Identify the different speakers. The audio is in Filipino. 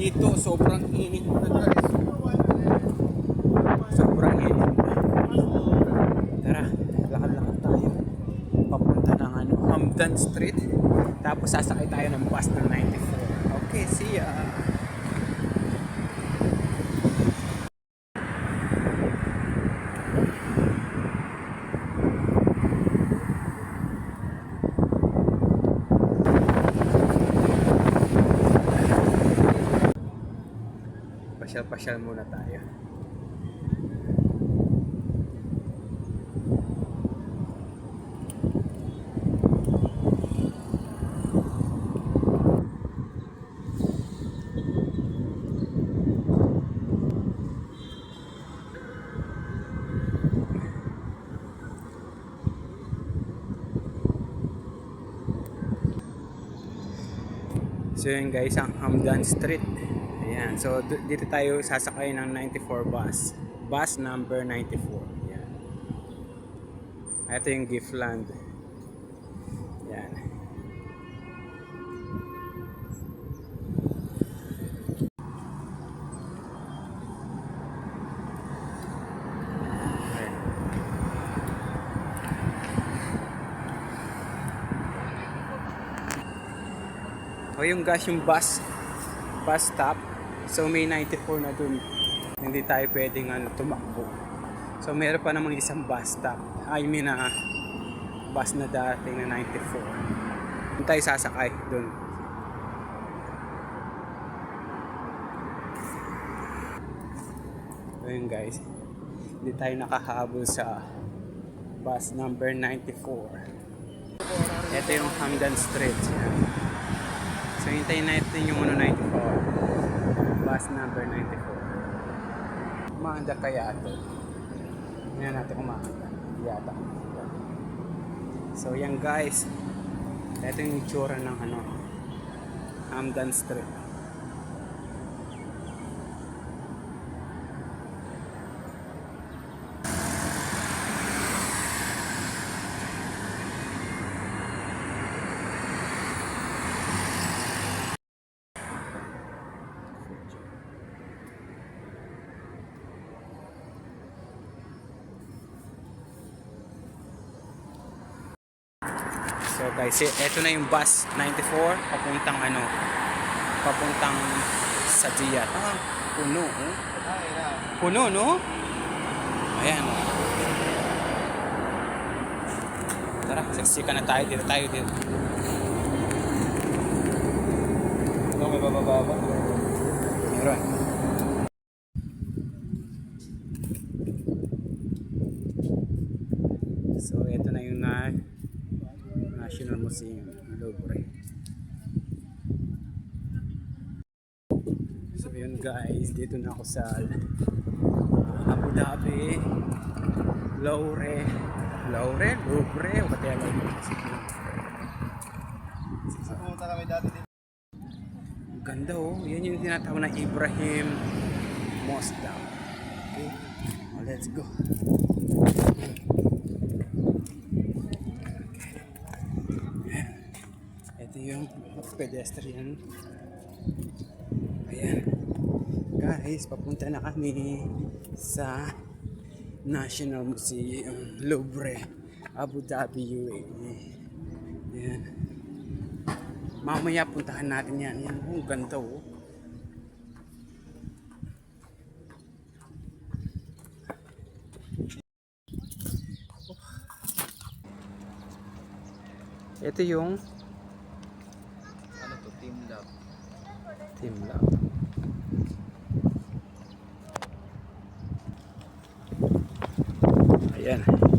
Speaker 1: dito sobrang init na guys. Sobrang init na. Tara, lakad-lakad tayo. Papunta ng Hamdan Street. Tapos sasakay tayo ng bus ng 94. Okay, see ya. Pasyal-pasyal muna tayo. So yun guys, ang Hamdan Street. Ayan. So dito tayo sasakay ng 94 bus. Bus number 94. Ayan. Ito yung Giftland. Ayan. O yung guys, yung bus stop. So may 94 na dun. Hindi tayo pwedeng tumakbo. So meron pa namang isang bus stop. I mean bus na dating na 94. Doon tayo sasakay dun. So yun guys, hindi tayo nakahabol sa bus number 94. Ito yung Hamdan Street. So hintayin natin yung 94. Bus number 94. Maanda kaya ito. Hindi natin kumakanta. Yata. So yan guys. Ito yung itsura ng Hamdan Street. So guys, eto na yung bus 94 papuntang sa Diyat. Puno, oh. Puno, no? Ayan. Tara, saksikan na tayo. Dito. Ito, may bababa. Meron. So, eto na yung National Museum, Louvre. So yun guys, dito na ako sa Abu Dhabi, Louvre, o whatever.
Speaker 2: Pumunta kami dati din.
Speaker 1: Ganda oh, yan yung tinatawag na Ibrahim Mosque daw. Okay, let's go. Yung pedestrian. Ayan guys, papunta na kami sa National Museum, Louvre, Abu Dhabi, UAE. Ayan, mamaya puntahan natin yan. Yan, oh, ganda oh. Ito yung Team Lab. Ayan.